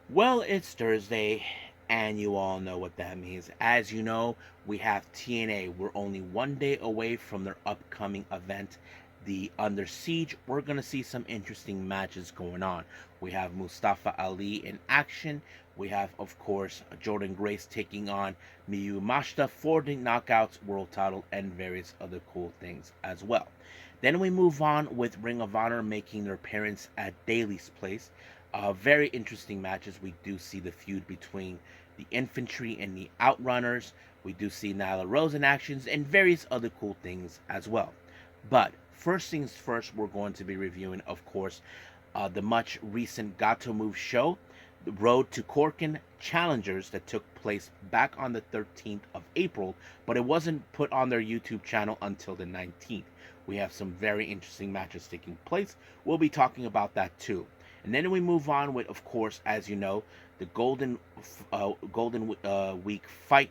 Well, it's Thursday, and you all know what that means. As you know, we have TNA. We're only one day away from their upcoming event, the Under Siege. We're going to see some interesting matches going on. We have Mustafa Ali in action. We have, of course, Jordan Grace taking on Miyu Mashita for the Knockouts World title and various other cool things as well. Then we move on with Ring of Honor making their appearance at Daly's Place. Very interesting matches. We do see the feud between the infantry and the outrunners. We do see Nyla Rose in actions and various other cool things as well. But first things first, we're going to be reviewing, of course, the much recent Gatoh Move show, the Road to Korakuen Challengers, that took place back on the 13th of April, but it wasn't put on their YouTube channel until the 19th. We have some very interesting matches taking place. We'll be talking about that too. And then we move on with, of course, as you know, the Golden Week fight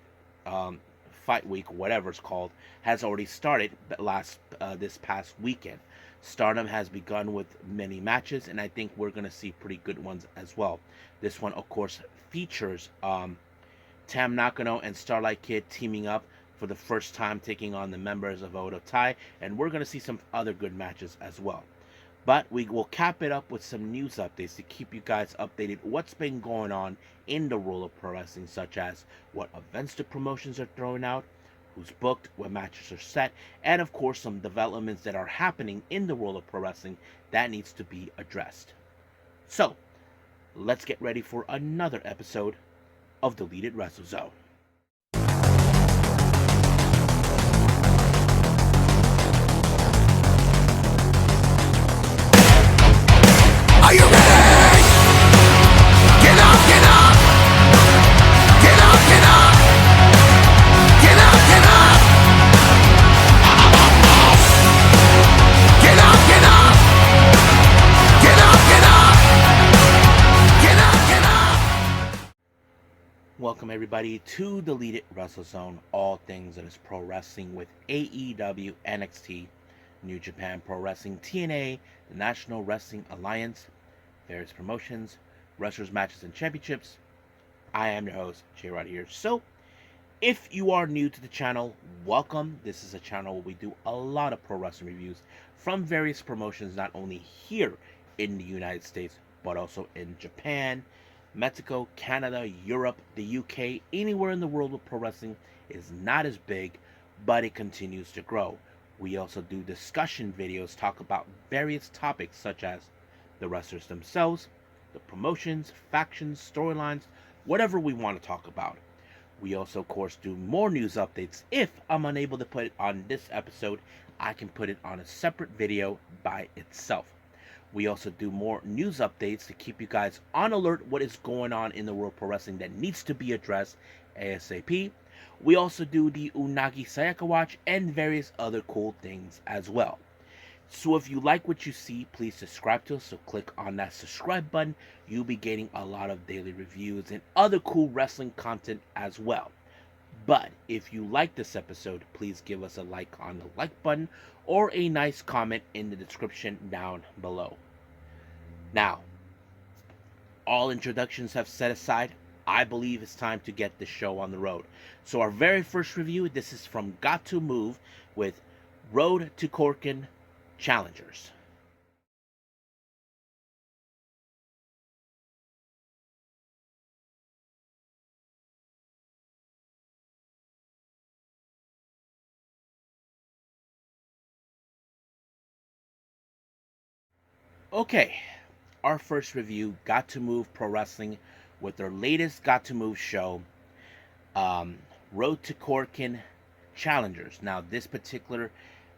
week, whatever it's called, has already started this past weekend. Stardom has begun with many matches, and I think we're going to see pretty good ones as well. This one, of course, features Tam Nakano and Starlight Kid teaming up for the first time, taking on the members of Odo Tai, and we're going to see some other good matches as well. But we will cap it up with some news updates to keep you guys updated what's been going on in the world of pro wrestling, such as what events the promotions are throwing out, who's booked, what matches are set, and of course some developments that are happening in the world of pro wrestling that needs to be addressed. So, let's get ready for another episode of Deleted Wrestle Zone. Are you ready? Get up, get up! Get up, get up! Get up, get up! Get up, get up! Get up, get up! Get up, get up! Welcome everybody to Deleted Wrestle Zone, all things that is pro wrestling with AEW, NXT, New Japan Pro Wrestling, TNA, the National Wrestling Alliance, various promotions, wrestlers, matches, and championships. I am your host, J Rod here. So, if you are new to the channel, welcome. This is a channel where we do a lot of pro wrestling reviews from various promotions, not only here in the United States, but also in Japan, Mexico, Canada, Europe, the UK, anywhere in the world where pro wrestling is not as big, but it continues to grow. We also do discussion videos, talk about various topics such as the wrestlers themselves, the promotions, factions, storylines, whatever we want to talk about. We also, of course, do more news updates. If I'm unable to put it on this episode, I can put it on a separate video by itself. We also do more news updates to keep you guys on alert what is going on in the world of pro wrestling that needs to be addressed ASAP. We also do the Unagi Sayaka Watch and various other cool things as well. So if you like what you see, please subscribe to us. So click on that subscribe button. You'll be getting a lot of daily reviews and other cool wrestling content as well. But if you like this episode, please give us a like on the like button or a nice comment in the description down below. Now, all introductions have set aside, I believe it's time to get the show on the road. So our very first review, this is from Gatoh Move with Road to Korakuen Challengers. Okay, our first review, Gatoh Move Pro Wrestling, with their latest Gatoh Move show, um, Road to Korakuen Challengers. Now, this particular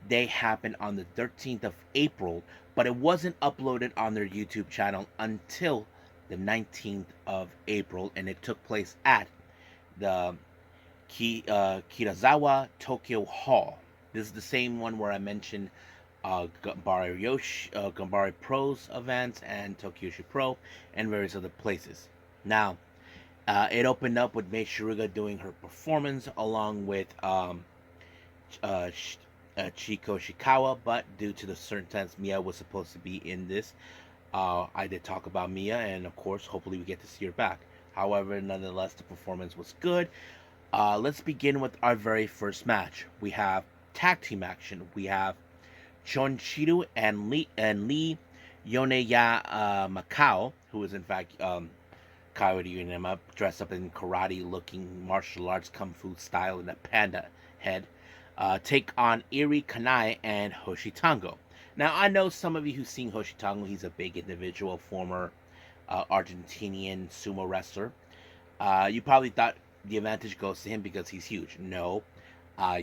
day happened on the 13th of April, but it wasn't uploaded on their YouTube channel until the 19th of April, and it took place at the Kitazawa Tokyo Hall. This is the same one where I mentioned Gambari Pro's events and Tokyoshi Pro and various other places. Now, it opened up with Mei Shiruga doing her performance along with Chiko Shikawa, but due to the circumstance, Mia was supposed to be in this I did talk about Mia, and of course, hopefully we get to see her back. However, nonetheless, the performance was good. Let's begin with our very first match. We have tag team action. We have Chonchiru and Lee Yoneya Macau, who is in fact Coyote Unema, dressed up in karate-looking martial arts kung fu style in a panda head, take on Iri Kanai and Hoshitango. Now, I know some of you who've seen Hoshitango. He's a big individual, former Argentinian sumo wrestler. You probably thought the advantage goes to him because he's huge. No.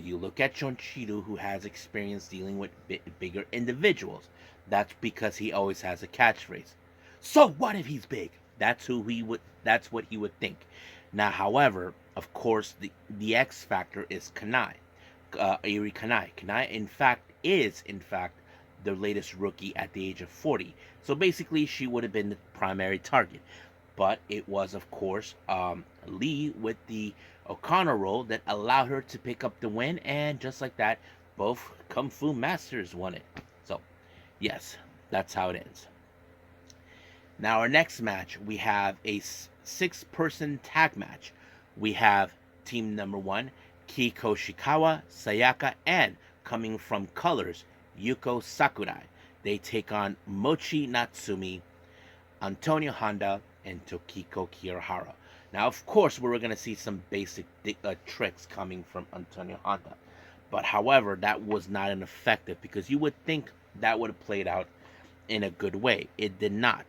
You look at Chonchiru, who has experience dealing with bigger individuals. That's because he always has a catchphrase. So what if he's big? That's who he would. That's what he would think. Now, however, of course, the X factor is Kanai, Iri Kanai. Kanai, in fact the latest rookie at the age of 40. So basically, she would have been the primary target. But it was, of course, Lee with the O'Connor roll that allowed her to pick up the win, and just like that, both Kung Fu Masters won it. So, yes, that's how it ends. Now, our next match, we have a six-person tag match. We have team number one, Kiko Shikawa, Sayaka, and coming from Colors, Yuko Sakurai. They take on Mochi Natsumi, Antonio Honda, and Tokiko Kirihara. Now, of course, we were going to see some basic tricks coming from Antonio Honda. But however, that was not an effective, because you would think that would have played out in a good way. It did not.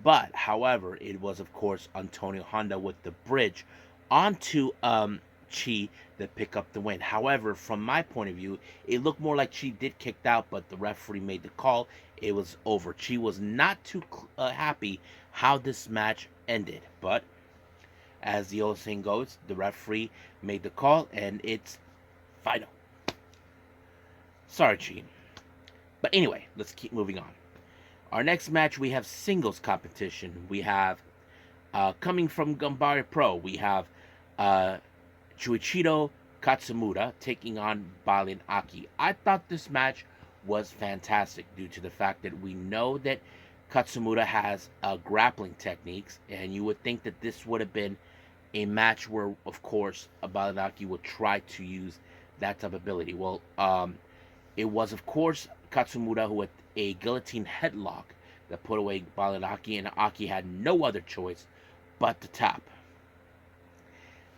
But however, it was, of course, Antonio Honda with the bridge onto Chi that pick up the win. However, from my point of view, it looked more like Chi did kicked out, but the referee made the call. It was over. Chi was not too happy how this match ended. But as the old saying goes, the referee made the call, and it's final. Sorry, Chi. But anyway, let's keep moving on. Our next match, we have singles competition. We have, coming from Gambare Pro, we have Chuichiro Katsumura taking on Balin Aki. I thought this match was fantastic due to the fact that we know that Katsumura has grappling techniques, and you would think that this would have been a match where, of course, Balin Aki would try to use that type of ability. Well, it was, of course, Katsumura who had a guillotine headlock that put away Balin Aki, and Aki had no other choice but to tap.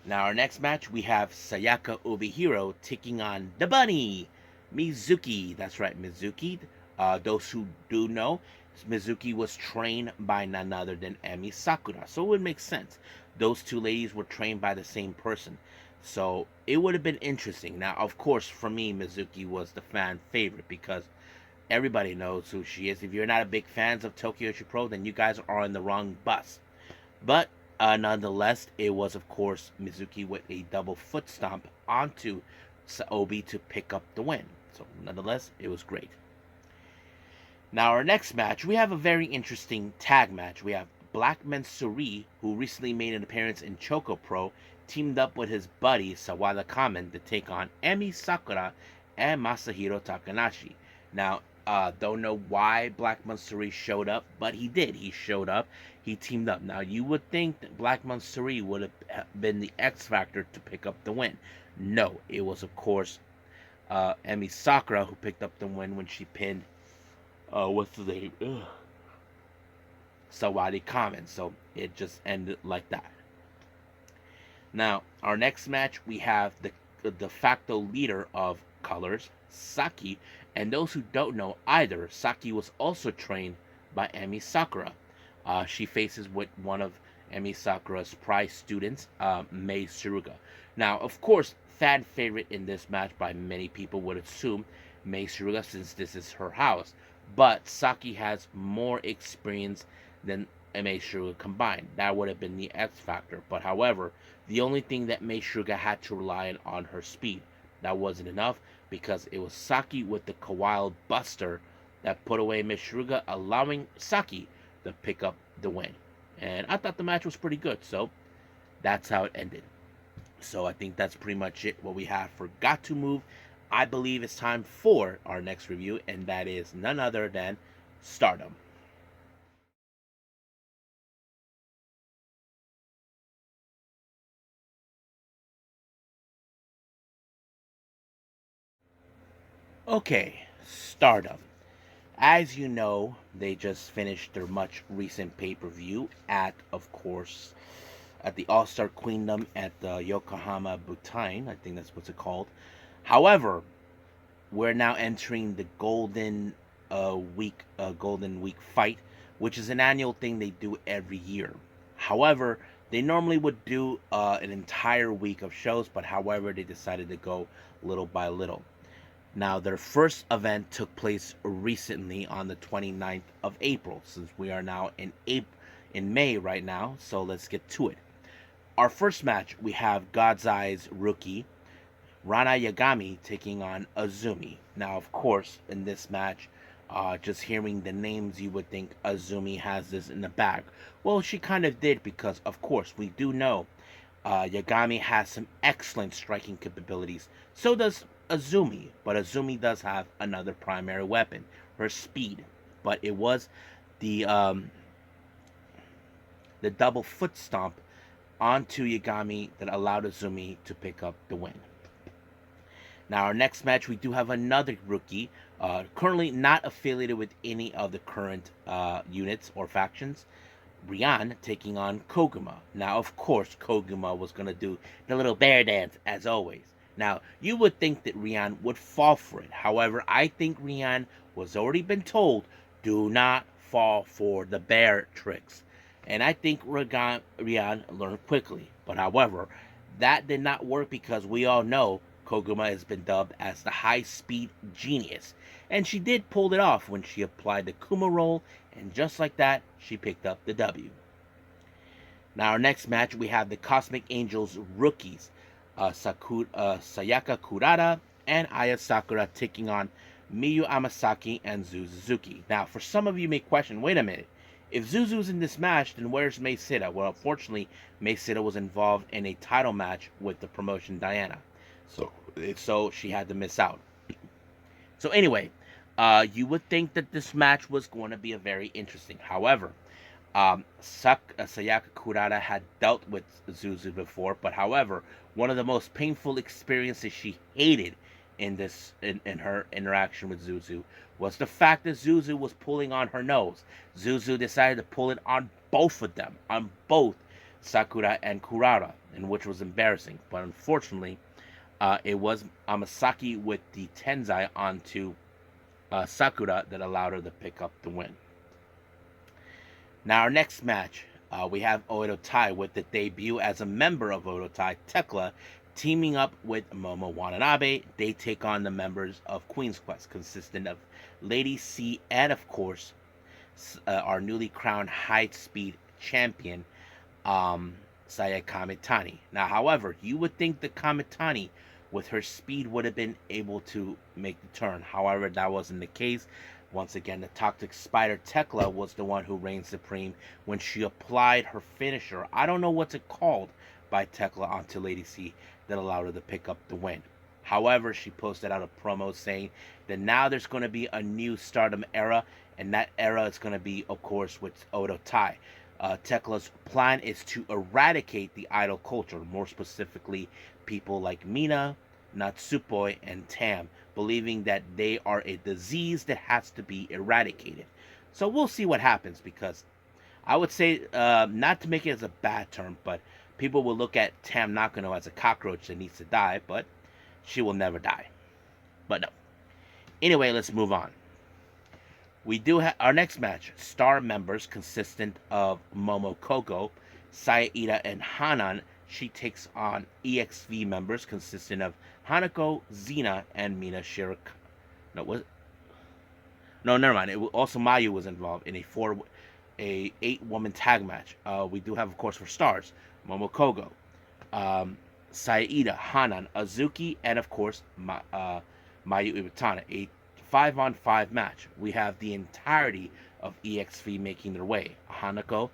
Now, our next match, we have Sayaka Obihiro taking on the Bunny, Mizuki. That's right, Mizuki. Those who do know, Mizuki was trained by none other than Emi Sakura. So it would make sense. Those two ladies were trained by the same person. So it would have been interesting. Now, of course, for me, Mizuki was the fan favorite because everybody knows who she is. If you're not a big fans of Tokyo Pro, then you guys are on the wrong bus. But nonetheless, it was, of course, Mizuki with a double foot stomp onto Obi to pick up the win. So, nonetheless, it was great. Now, our next match, we have a very interesting tag match. We have Black Mansuri, who recently made an appearance in Choco Pro, teamed up with his buddy Sawada Kamen to take on Emi Sakura and Masahiro Takanashi. Now, don't know why Black Mansuri showed up, but he did. He showed up. He teamed up. Now, you would think that Black Mansuri would have been the X factor to pick up the win. No, it was, of course, Emi Sakura who picked up the win when she pinned, what's the name? Sawada Kamen. So it just ended like that. Now, our next match, we have the de facto leader of Colors, Saki, and those who don't know either, Saki was also trained by Emi Sakura. She faces with one of Emi Sakura's prize students, Mei Suruga. Now, of course, fan favorite in this match by many people would assume Mei Suruga, since this is her house. But Saki has more experience than Mei Suruga combined. That would have been the X factor. But however, the only thing that Mei Suruga had to rely on her speed. That wasn't enough because it was Saki with the Kawaii Buster that put away Mei Suruga, allowing Saki to pick up the win. And I thought the match was pretty good, so that's how it ended. So I think that's pretty much it, what we have for Gatoh Move. I believe it's time for our next review, and that is none other than Stardom. Okay, Stardom. As you know, they just finished their much recent pay-per-view at, of course, at the All-Star Queendom at the Yokohama Butain. I think that's what's it called. However, we're now entering the Golden Week fight, which is an annual thing they do every year. However, they normally would do an entire week of shows, but however, they decided to go little by little. Now, their first event took place recently on the 29th of April, since we are now in May right now, so let's get to it. Our first match, we have God's Eyes rookie Rana Yagami taking on Azumi. Now, of course, in this match, just hearing the names, you would think Azumi has this in the bag. Well, she kind of did because, of course, we do know Yagami has some excellent striking capabilities. So does Azumi, but Azumi does have another primary weapon, her speed. But it was the um, the double foot stomp onto Yagami that allowed Azumi to pick up the win. Now, our next match, we do have another rookie, currently not affiliated with any of the current units or factions. Rian taking on Koguma. Now, of course, Koguma was going to do the little bear dance as always. Now, you would think that Rian would fall for it. However, I think Rian was already been told, do not fall for the bear tricks. And I think Rian learned quickly. But however, that did not work because we all know Koguma has been dubbed as the high-speed genius. And she did pull it off when she applied the Kuma roll, and just like that, she picked up the W. Now, our next match, we have the Cosmic Angels rookies, Sayaka Kurata and Aya Sakura taking on Miyu Amasaki and Zu Suzuki. Now, for some of you may question, wait a minute, if Zuzu's in this match, then where's Mei Sita? Well, unfortunately, Mei Sita was involved in a title match with the promotion Diana. So she had to miss out. So anyway, you would think that this match was going to be a very interesting. However, Sayaka Kurata had dealt with Zuzu before, but however, one of the most painful experiences she hated in her interaction with Zuzu was the fact that Zuzu was pulling on her nose. Zuzu decided to pull it on both of them, on both Sakura and Kurata, and which was embarrassing. But unfortunately, it was Amasaki with the Tenzai onto Sakura that allowed her to pick up the win. Now, our next match, we have Oedo Tai with the debut as a member of Oedo Tai, Tekla, teaming up with Momo Watanabe. They take on the members of Queen's Quest, consisting of Lady C and, of course, our newly crowned high-speed champion, Saya Kamitani. Now, however, you would think the Kamitani, with her speed, would have been able to make the turn. However, that wasn't the case. Once again, the Toxic Spider Tekla was the one who reigned supreme when she applied her finisher. I don't know what's it called by Tekla onto Lady C that allowed her to pick up the win. However, she posted out a promo saying that now there's going to be a new Stardom era, and that era is going to be, of course, with Oedo Tai. Tekla's plan is to eradicate the idol culture, more specifically people like Mina, Natsupoi, and Tam, believing that they are a disease that has to be eradicated. So we'll see what happens, because I would say, not to make it as a bad term, but people will look at Tam Nakano as a cockroach that needs to die, but she will never die. But no. Anyway, let's move on. We do have our next match. Star members consistent of Momo Kogo, Saida, and Hanan. She takes on EXV members consisting of Hanako, Xena, and Mina Shiraka. No, never mind. Also Mayu was involved in a 8-woman tag match. We do have, of course, for stars, Momo Kogo, Saida, Hanan, Azuki, and of course Mayu Iwatani. A 5-on-5 match. We have the entirety of EXV making their way. Hanako,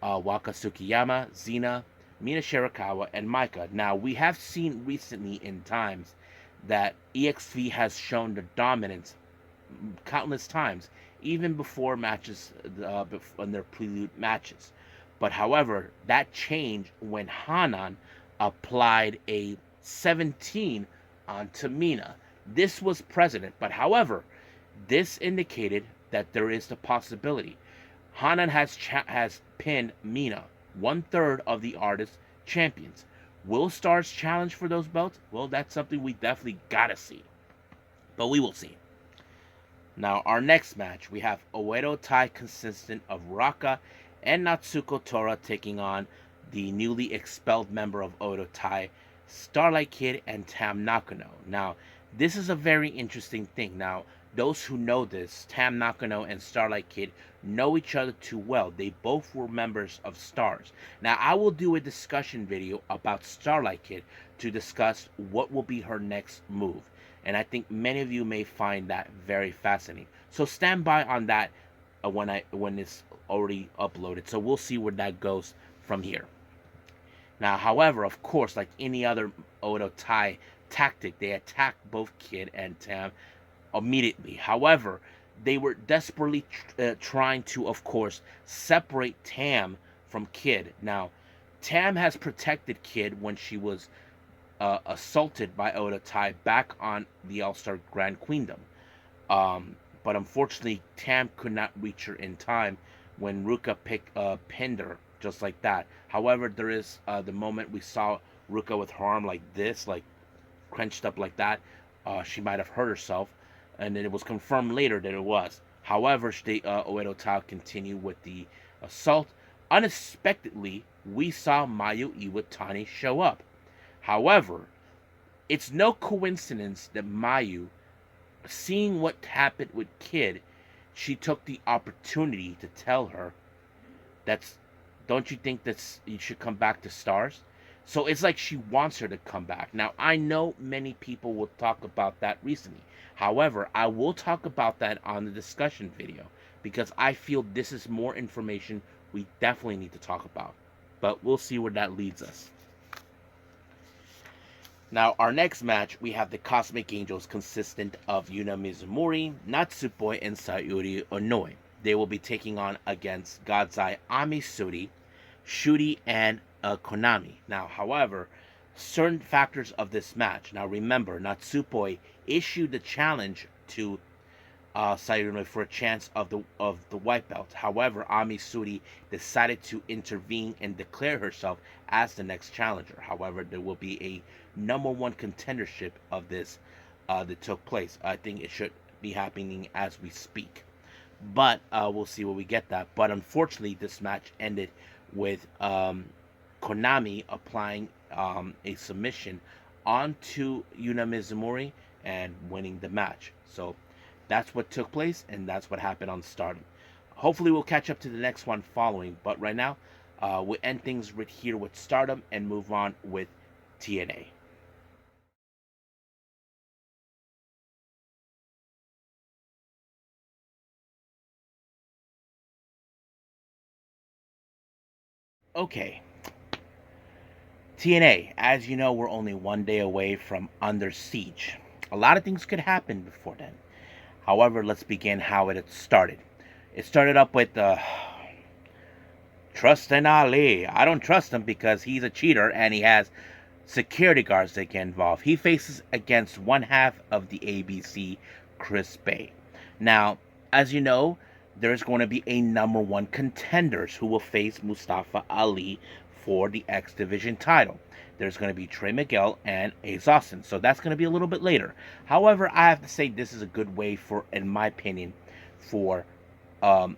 Waka Tsukiyama, Xena, Mina Shirakawa, and Maika. Now, we have seen recently in times that EXV has shown the dominance countless times, even before matches, in their prelude matches. But however, that changed when Hanan applied a 17 onto Mina. This was President, but however, this indicated that there is the possibility. Hanan has pinned Mina, 1/3 of the Artist champions. Will Stars challenge for those belts? Well, that's something we definitely gotta see. But we will see. Now, our next match, we have Oedo Tai consistent of Raka and Natsuko Tora taking on the newly expelled member of Oedo Tai, Starlight Kid and Tam Nakano. Now, this is a very interesting thing. Now, those who know this, Tam Nakano and Starlight Kid know each other too well. They both were members of Stars. Now, I will do a discussion video about Starlight Kid to discuss what will be her next move. And I think many of you may find that very fascinating. So stand by on that when it's already uploaded. So we'll see where that goes from here. Now, however, of course, like any other Oedo Tai tactic, they attacked both Kid and Tam immediately. However, they were desperately trying to, of course, separate Tam from Kid. Now, Tam has protected Kid when she was assaulted by Oedo Tai back on the All-Star Grand Queendom. But unfortunately, Tam could not reach her in time when Ruka pinned her just like that. However, there is the moment we saw Ruka with her arm like this, like crunched up like that. She might have hurt herself, and it was confirmed later that it was. However, Oedo Tai continued with the assault. Unexpectedly, we saw Mayu Iwatani show up. However, it's no coincidence that Mayu, seeing what happened with Kid, she took the opportunity to tell her, don't you think that you should come back to Stars? So it's like she wants her to come back. Now, I know many people will talk about that recently. However, I will talk about that on the discussion video because I feel this is more information we definitely need to talk about. But we'll see where that leads us. Now, our next match, we have the Cosmic Angels consistent of Yuna Mizumori, Natsupoi, and Sayuri Onoi. They will be taking on against God's Eye Amisuri, Shuri, and Konami. Now, however, certain factors of this match. Now, remember, Natsupoi issued the challenge to Sayuri Onoi for a chance of the white belt. However, Amisuri decided to intervene and declare herself as the next challenger. However, there will be a #1 contendership of this that took place. I think it should be happening as we speak. But we'll see where we get that. But unfortunately, this match ended with Konami applying a submission onto Yuna Mizumori and winning the match. So that's what took place, and that's what happened on Stardom. Hopefully, we'll catch up to the next one following. But right now, we'll end things right here with Stardom and move on with TNA. Okay. TNA, as you know, we're only 1 day away from Under Siege. A lot of things could happen before then. However, let's begin how it started. It started up with trust in Ali. I don't trust him because he's a cheater and he has security guards that get involved. He faces against one half of the ABC, Chris Bay. Now, as you know, there's going to be a #1 contenders who will face Mustafa Ali for the X Division title. There's going to be Trey Miguel and Ace Austin. So that's going to be a little bit later. However, I have to say this is a good way for, in my opinion, for, for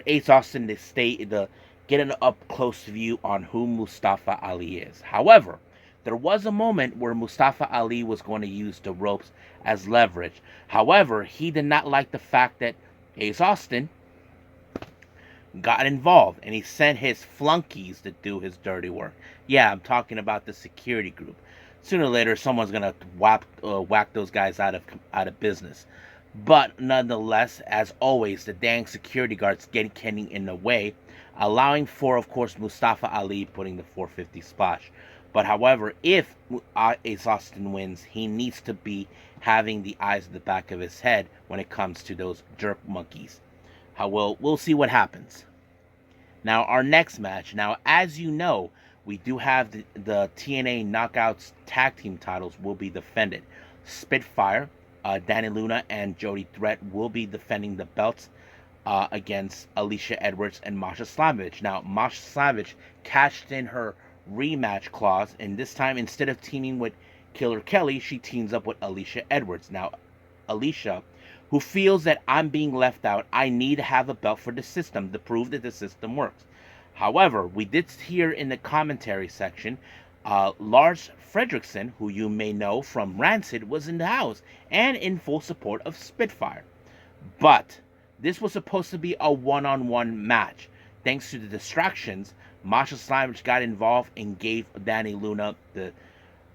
Ace Austin to get an up close view on who Mustafa Ali is. However, there was a moment where Mustafa Ali was going to use the ropes as leverage. However, he did not like the fact that Ace Austin got involved and he sent his flunkies to do his dirty work. Yeah, I'm talking about the security group. Sooner or later, someone's gonna whack those guys out of business. But nonetheless, as always, the dang security guards getting in the way, allowing for, of course, Mustafa Ali putting the 450 splash. But however, if Ace Austin wins, he needs to be having the eyes at the back of his head when it comes to those jerk monkeys. We'll see what happens. Now, our next match. Now, as you know, we do have the TNA Knockouts tag team titles will be defended. Spitfire, Danny Luna, and Jody Threat will be defending the belts against Alicia Edwards and Masha Slamovich. Now, Masha Slamovich cashed in her rematch clause, and this time, instead of teaming with Killer Kelly, she teams up with Alicia Edwards. Now, Alicia, who feels that I'm being left out, I need to have a belt for the system to prove that the system works. However, we did hear in the commentary section, Lars Fredrickson, who you may know from Rancid, was in the house and in full support of Spitfire. But this was supposed to be a one-on-one match. Thanks to the distractions, Masha Slamovich got involved and gave Danny Luna the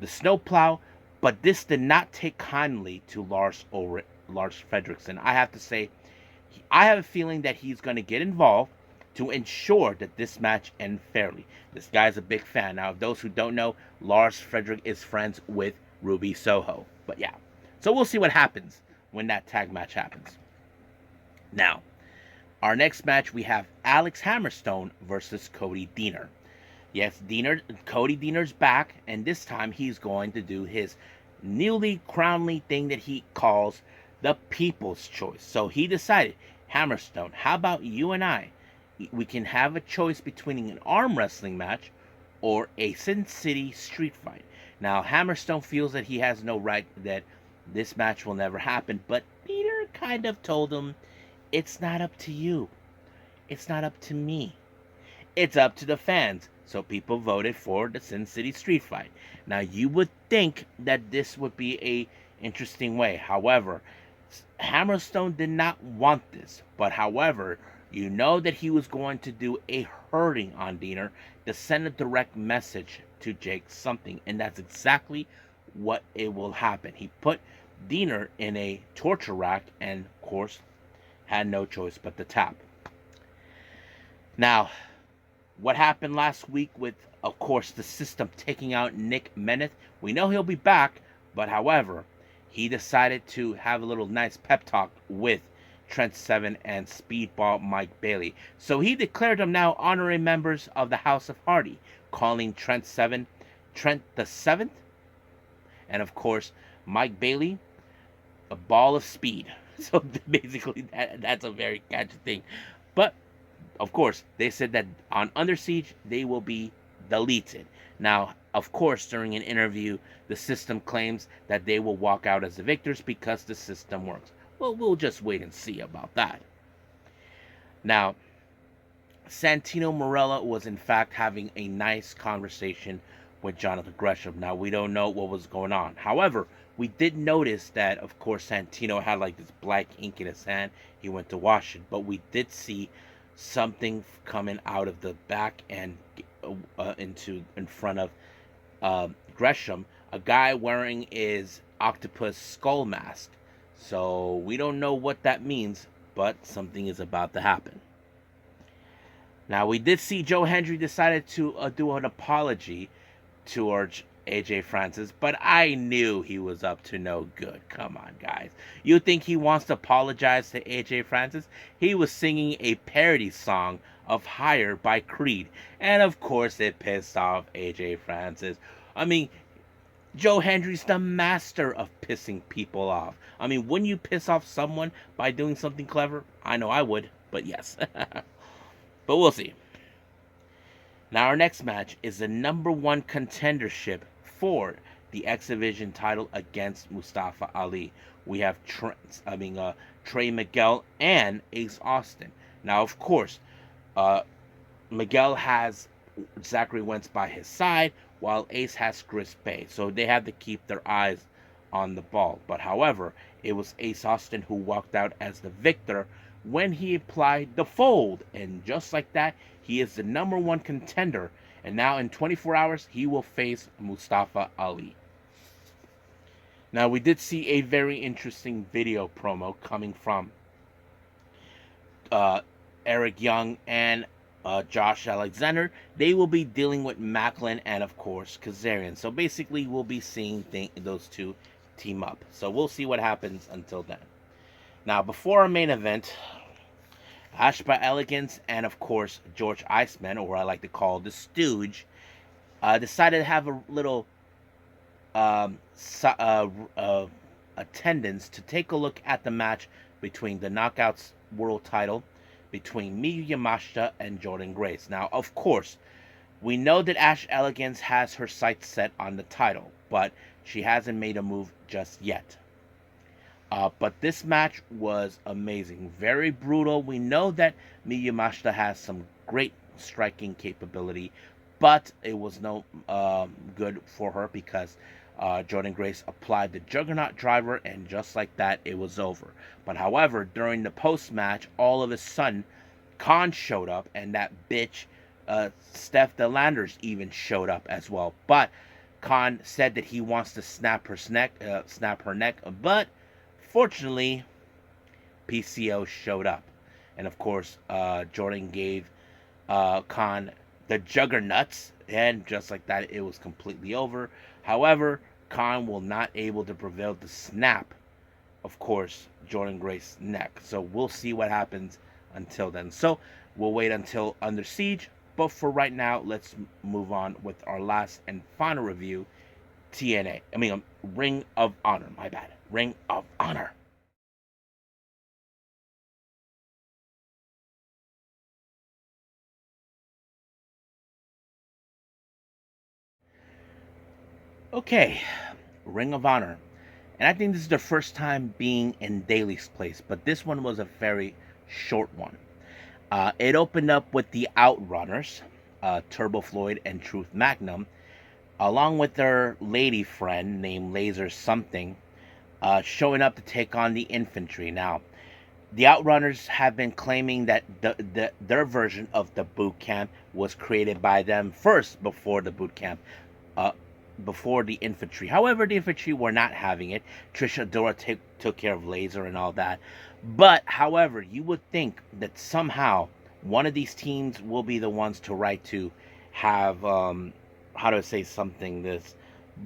snowplow, but this did not take kindly to Lars Fredrickson. I have to say, I have a feeling that he's going to get involved to ensure that this match ends fairly. This guy's a big fan. Now, those who don't know, Lars Fredrick is friends with Ruby Soho. But yeah, so we'll see what happens when that tag match happens. Now, our next match, we have Alex Hammerstone versus Cody Deaner. Yes, Cody Deaner's back, and this time he's going to do his newly crownly thing that he calls the People's Choice. So he decided, Hammerstone, how about you and I? We can have a choice between an arm wrestling match or a Sin City street fight. Now, Hammerstone feels that he has no right, that this match will never happen, but Peter kind of told him, it's not up to you. It's not up to me. It's up to the fans. So people voted for the Sin City street fight. Now, you would think that this would be a interesting way. However, Hammerstone did not want this. But however, you know that he was going to do a hurting on Deaner to send a direct message to Jake something. And that's exactly what it will happen. He put Deaner in a torture rack and, of course, had no choice but to tap. Now, what happened last week with, of course, the system taking out Nick Meneth, we know he'll be back, but however, he decided to have a little nice pep talk with Trent Seven and Speedball Mike Bailey. So he declared them now honorary members of the House of Hardy, calling Trent Seven Trent the Seventh, and of course, Mike Bailey, a ball of speed. So basically, that's a very catchy thing. But of course, they said that on Under Siege, they will be deleted. Now, of course, during an interview, the system claims that they will walk out as the victors because the system works. Well, we'll just wait and see about that. Now, Santino Marella was in fact having a nice conversation with Jonathan Gresham. Now, we don't know what was going on. However, we did notice that, of course, Santino had like this black ink in his hand. He went to wash it. But we did see something coming out of the back and in front of Gresham. A guy wearing his octopus skull mask. So we don't know what that means, but something is about to happen. Now, we did see Joe Hendry decided to do an apology towards AJ Francis, but I knew he was up to no good. Come on, guys. You think he wants to apologize to AJ Francis? He was singing a parody song of Higher by Creed, and of course it pissed off AJ Francis. I mean, Joe Hendry's the master of pissing people off. I mean, wouldn't you piss off someone by doing something clever? I know I would, but yes. But we'll see. Now, our next match is the #1 contendership for the X Division title against Mustafa Ali. We have Trey Miguel and Ace Austin. Now, of course, Miguel has Zachary Wentz by his side, while Ace has Chris Bay. So they have to keep their eyes on the ball. But however, it was Ace Austin who walked out as the victor when he applied the fold. And just like that, he is the #1 contender. And now in 24 hours, he will face Mustafa Ali. Now, we did see a very interesting video promo coming from Eric Young and Josh Alexander. They will be dealing with Macklin and, of course, Kazarian. So basically, we'll be seeing those two team up. So we'll see what happens until then. Now, before our main event, Ashba Elegance and, of course, George Iceman, or I like to call the Stooge, decided to have a little um, attendance to take a look at the match between the Knockouts World Title between Miyu Yamashita and Jordan Grace. Now, of course, we know that Ash Elegance has her sights set on the title, but she hasn't made a move just yet. But this match was amazing, very brutal. We know that Miyu Yamashita has some great striking capability, but it was no good for her because Jordan Grace applied the Juggernaut driver, and just like that, it was over. But however, during the post match, all of a sudden, Khan showed up, and that bitch Steph Delanders even showed up as well. But Khan said that he wants to snap her neck, but fortunately, PCO showed up, and of course, Jordan gave Khan the Juggernauts, and just like that, it was completely over. However, Khan will not able to prevail to snap, of course, Jordan Grace's neck. So we'll see what happens until then. So we'll wait until Under Siege. But for right now, let's move on with our last and final review, TNA. Ring of Honor. My bad. Ring of Honor. Okay, Ring of Honor. And I think this is the first time being in Daly's place, but this one was a very short one. It opened up with the Outrunners, Turbo Floyd and Truth Magnum, along with their lady friend named Laser Something, showing up to take on the infantry. Now, the Outrunners have been claiming that their version of the boot camp was created by them first before the boot camp, uh, before the infantry. However, the infantry were not having it. Trish Adora took care of Laser and all that. But, however, you would think that somehow one of these teams will be the ones to write to have, how to say something this.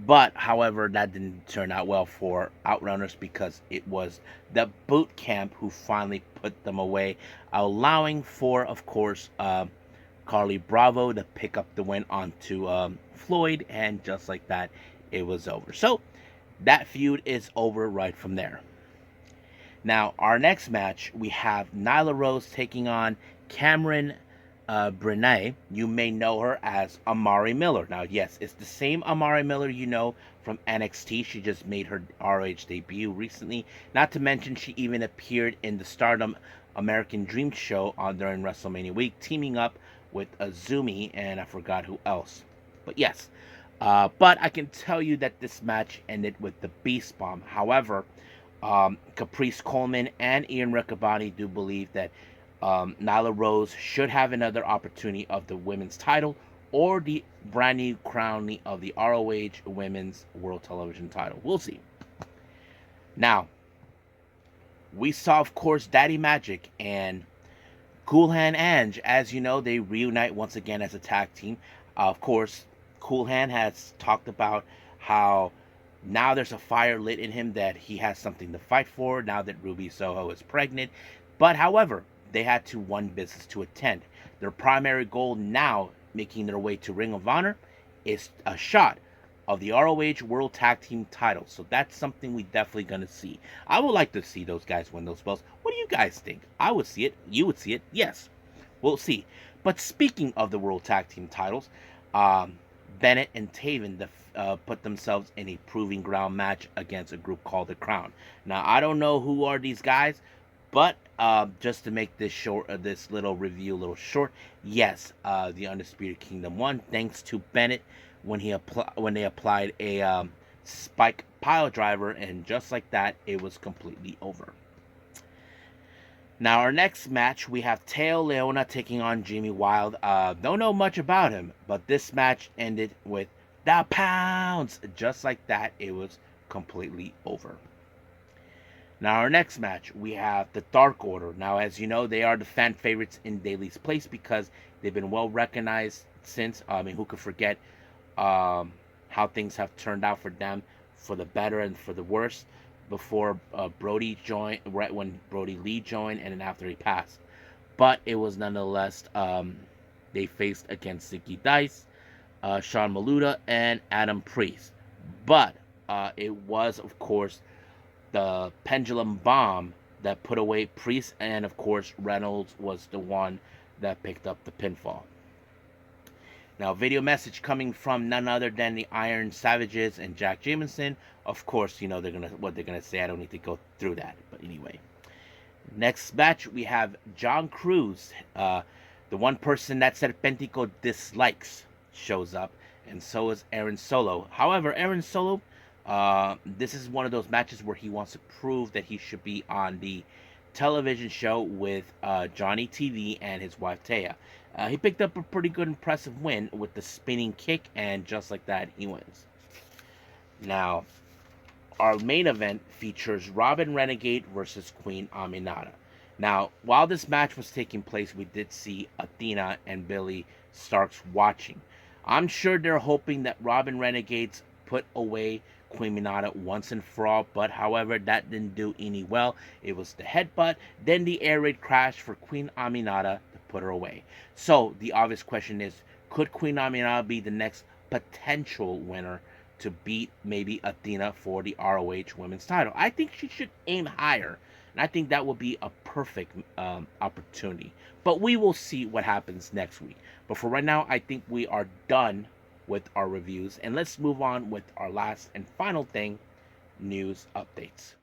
But, however, that didn't turn out well for Outrunners because it was the boot camp who finally put them away, allowing for, of course, Carly Bravo to pick up the win onto Floyd, and just like that, it was over. So, that feud is over right from there. Now, our next match, we have Nyla Rose taking on Cameron Brenay. You may know her as Amari Miller. Now, yes, it's the same Amari Miller you know from NXT. She just made her ROH debut recently. Not to mention, she even appeared in the Stardom American Dream show during WrestleMania week, teaming up with Azumi, and I forgot who else. But yes, but I can tell you that this match ended with the Beast Bomb. However, Caprice Coleman and Ian Riccaboni do believe that Nyla Rose should have another opportunity of the women's title or the brand new crowning of the ROH Women's World Television title. We'll see. Now, we saw, of course, Daddy Magic and Cool Hand Ange. As you know, they reunite once again as a tag team. Of course, Cool Hand has talked about how now there's a fire lit in him that he has something to fight for now that Ruby Soho is pregnant. But however, they had one business to attend. Their primary goal now, making their way to Ring of Honor, is a shot of the ROH World Tag Team title. So that's something we definitely gonna see. I would like to see those guys win those belts. What do you guys think? I would see it. You would see it. Yes, we'll see. But speaking of the World Tag Team titles, Bennett and Taven put themselves in a proving ground match against a group called the Crown. Now, I don't know who are these guys, but just to make this short, this little review a little short, yes, the Undisputed Kingdom won thanks to Bennett when they applied a spike pile driver, and just like that, it was completely over. Now, our next match, we have Teo Leona taking on Jimmy Wild. Don't know much about him, but this match ended with the pounds. Just like that, it was completely over. Now, our next match, we have the Dark Order. Now, as you know, they are the fan favorites in Daly's place because they've been well recognized since. Who could forget how things have turned out for them, for the better and for the worse, before Brody joined, right when Brody Lee joined, and then after he passed. But it was nonetheless, they faced against Zicky Dice, Sean Maluda, and Adam Priest. But it was, of course, the Pendulum Bomb that put away Priest, and of course, Reynolds was the one that picked up the pinfall. Now, video message coming from none other than the Iron Savages and Jack Jameson. Of course, you know what they're gonna say. I don't need to go through that. But anyway, next match we have John Cruz, the one person that Serpentico dislikes, shows up, and so is Aaron Solo. However, Aaron Solo, this is one of those matches where he wants to prove that he should be on the television show with Johnny TV and his wife Taya. He picked up a pretty good, impressive win with the spinning kick, and just like that, he wins. Now, our main event features Robin Renegade versus Queen Aminata. Now, while this match was taking place, we did see Athena and Billy Starks watching. I'm sure they're hoping that Robin Renegades put away Queen Aminata once and for all, but however, that didn't do any well. It was the headbutt, then the air raid crash for Queen Aminata to put her away. So, the obvious question is, could Queen Aminata be the next potential winner to beat maybe Athena for the ROH women's title? I think she should aim higher, and I think that would be a perfect opportunity. But we will see what happens next week. But for right now, I think we are done with our reviews, and let's move on with our last and final thing, news updates.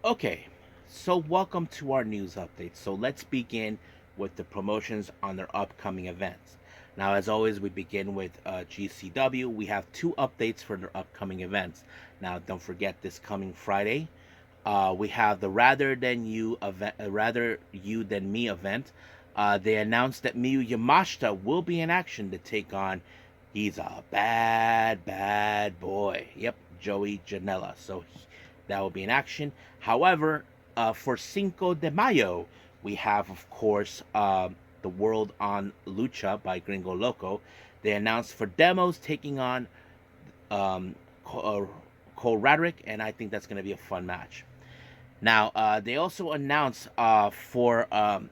Okay, so welcome to our news update. So let's begin with the promotions on their upcoming events. Now, as always, we begin with GCW. We have 2 updates for their upcoming events. Now, don't forget, this coming Friday, we have the Rather You Than Me event. They announced that Miyu Yamashita will be in action to take on, he's a bad boy. Yep, Joey Janela. So that will be in action. However, for Cinco de Mayo, we have, of course, the World on Lucha by Gringo Loco. They announced for Demos taking on Cole Radrick, and I think that's going to be a fun match. Now, they also announced for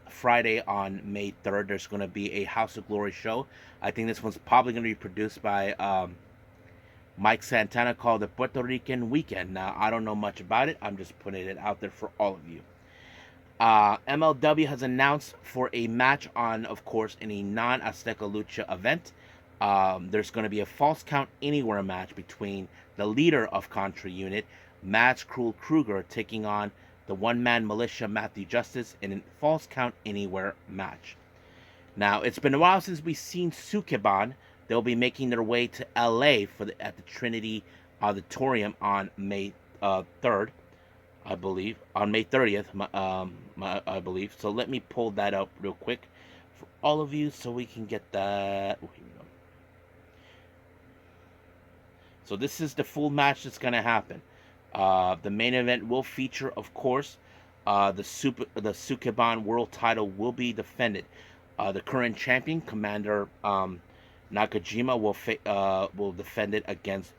Friday on May 3rd, there's going to be a House of Glory show. I think this one's probably going to be produced by Mike Santana, called the Puerto Rican Weekend. Now, I don't know much about it. I'm just putting it out there for all of you. MLW has announced for a match on, of course, in a non-Azteca Lucha event. There's going to be a False Count Anywhere match between the leader of Contra Unit, Mads Krul Kruger, taking on the one-man militia Matthew Justice in a False Count Anywhere match. Now, it's been a while since we've seen Sukeban. They'll be making their way to LA at the Trinity Auditorium on May 3rd. I believe, on May 30th, I believe. So let me pull that up real quick for all of you so we can get that. Oh, here we go. So this is the full match that's going to happen. The main event will feature, of course, the Sukeban World title will be defended. The current champion, Commander Nakajima, will defend it against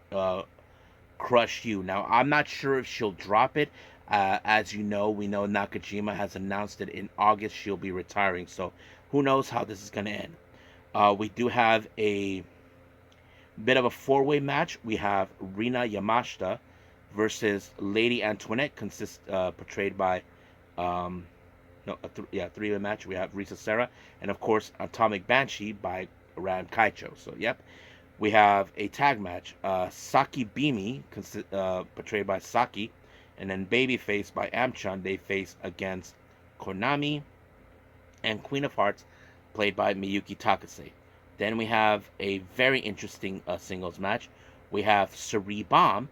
Crush You. Now, I'm not sure if she'll drop it. As you know, we know Nakajima has announced that in August she'll be retiring. So who knows how this is going to end. We do have a bit of a 4-way match. We have Rina Yamashita versus Lady Antoinette, portrayed by three-way match. We have Risa Serra, and of course Atomic Banshee by Ran Kaicho. So yep. We have a tag match. Saki Bimi, portrayed by Saki, and then Babyface by Amchan. They face against Konami and Queen of Hearts, played by Miyuki Takase. Then we have a very interesting singles match. We have Suri Bomb,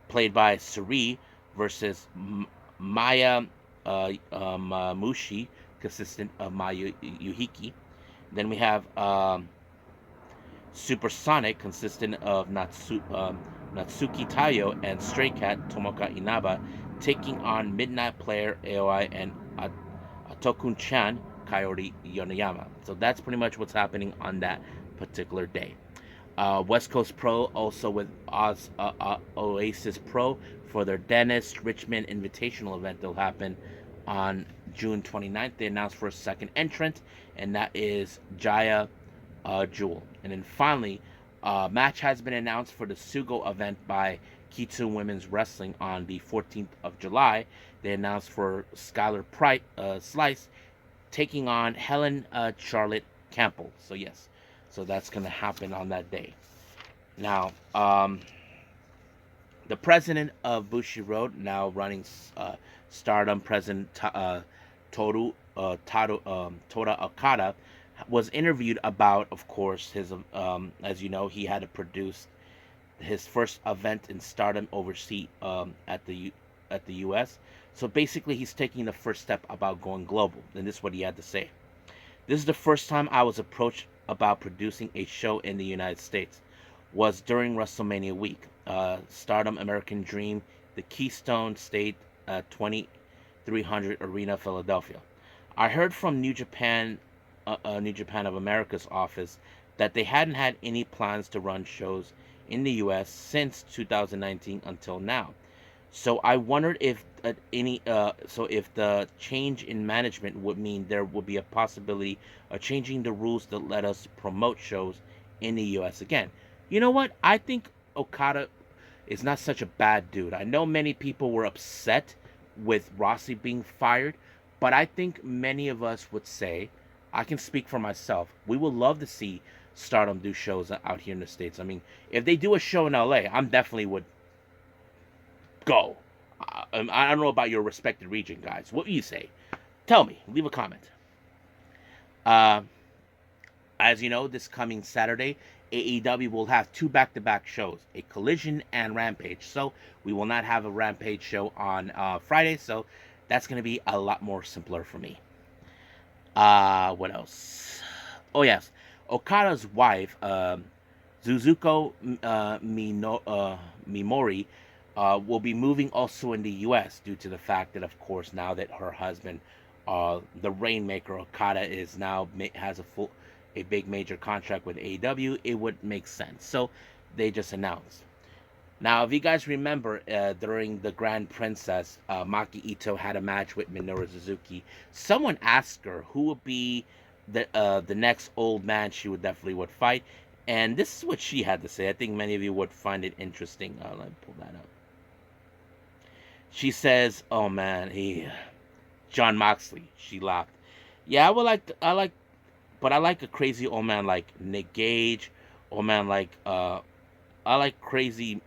played by Suri, versus Maya Mushi, consistent of Maya Yuhiki. Then we have Supersonic, consistent of Natsuki Tayo and Stray Cat Tomoka Inaba, taking on Midnight Player Aoi and Atokun Chan, Coyote Yonayama. So that's pretty much what's happening on that particular day. West Coast Pro also with Oasis Pro for their Dennis Richmond Invitational event. They'll happen on June 29th. They announced for a second entrant, and that is Jaya Jewel. And then finally, match has been announced for the Sugo event by Kitsune Women's Wrestling on the 14th of July. They announced for Skylar Slice taking on Helen Charlotte Campbell. So yes, so that's going to happen on that day. Now, the president of Bushi Road, now running Stardom, President Tora Okada, was interviewed about, of course, his as you know, he had to produce his first event in Stardom overseas at the U.S. So basically, he's taking the first step about going global, and this is what he had to say. This is the first time I was approached about producing a show in the United States. Was during WrestleMania week. Stardom American Dream, the Keystone State 2300 Arena, Philadelphia. I heard from New Japan of America's office that they hadn't had any plans to run shows in the U.S. since 2019 until now. So I wondered if if the change in management would mean there would be a possibility of changing the rules that let us promote shows in the U.S. again. You know what? I think Okada is not such a bad dude. I know many people were upset with Rossi being fired, but I think many of us would say, I can speak for myself, we would love to see Stardom do shows out here in the States. I mean, if they do a show in LA, I'm definitely would go. I don't know about your respected region, guys. What do you say? Tell me. Leave a comment. As you know, this coming Saturday, AEW will have two back-to-back shows, a Collision and Rampage. So we will not have a Rampage show on Friday, so that's going to be a lot more simpler for me. What else? Oh, yes. Okada's wife, Suzuko Mimori, will be moving also in the U.S. due to the fact that, of course, now that her husband, the Rainmaker Okada, is now has a big major contract with AEW, it would make sense. So they just announced. Now, if you guys remember, during the Grand Princess, Maki Itoh had a match with Minoru Suzuki. Someone asked her who would be the next old man she would fight, and this is what she had to say. I think many of you would find it interesting. Let me pull that up. She says, "Oh man, John Moxley." She laughed. Yeah, I like a crazy old man like Nick Gage, old man like I like crazy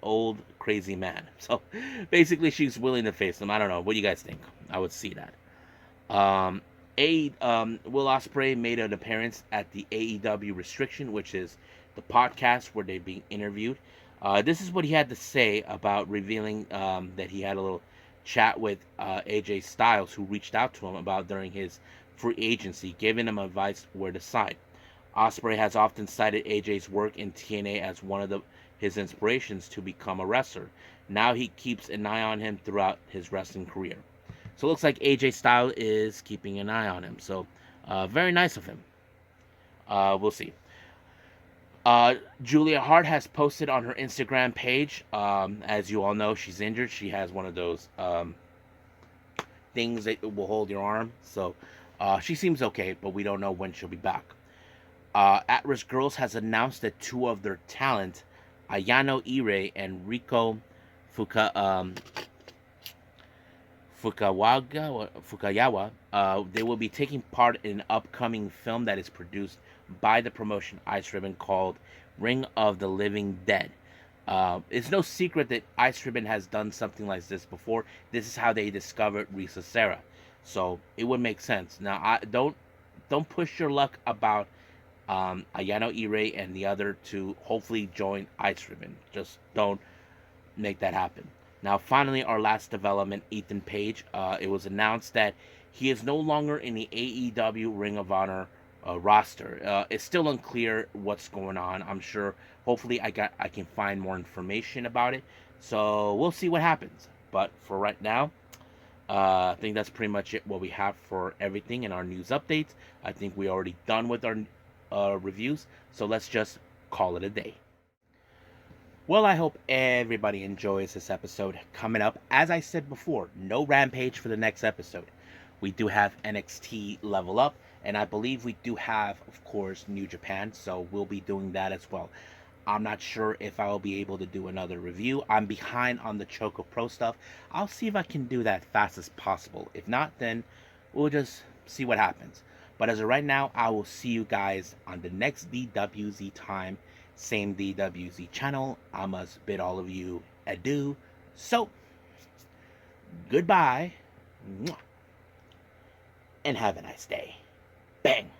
old crazy man. So basically, she's willing to face him. I don't know. What do you guys think? I would see that. Will Ospreay made an appearance at the AEW Restriction, which is the podcast where they're being interviewed. This is what he had to say about revealing that he had a little chat with AJ Styles, who reached out to him about during his free agency, giving him advice where to sign. Ospreay has often cited AJ's work in TNA as one of his inspirations to become a wrestler. Now he keeps an eye on him throughout his wrestling career. So it looks like AJ Styles is keeping an eye on him. So very nice of him. We'll see. Julia Hart has posted on her Instagram page. As you all know, she's injured. She has one of those things that will hold your arm. So she seems okay, but we don't know when she'll be back. Actwres Girls has announced that two of their talent, Ayano Ire and Riko Fukayawa, they will be taking part in an upcoming film that is produced by the promotion Ice Ribbon called Ring of the Living Dead. It's no secret that Ice Ribbon has done something like this before. This is how they discovered Risa Sera, so it would make sense. Now, don't push your luck about Ayano Ire and the other to hopefully join Ice Ribbon. Just don't make that happen. Now, finally, our last development, Ethan Page. It was announced that he is no longer in the AEW Ring of Honor roster. It's still unclear what's going on. I'm sure, hopefully, I can find more information about it. So we'll see what happens. But for right now, I think that's pretty much it. What we have for everything in our news updates. I think we already done with our reviews. So let's just call it a day. Well, I hope everybody enjoys this episode. Coming up, as I said before, no Rampage for the next episode. We do have NXT Level Up, and I believe we do have, of course, New Japan, so we'll be doing that as well. I'm not sure if I will be able to do another review. I'm behind on the Choco Pro stuff. I'll see if I can do that fast as possible. If not, then we'll just see what happens. But as of right now, I will see you guys on the next DWZ time. Same DWZ channel. I must bid all of you adieu. So, goodbye. And have a nice day. Bang.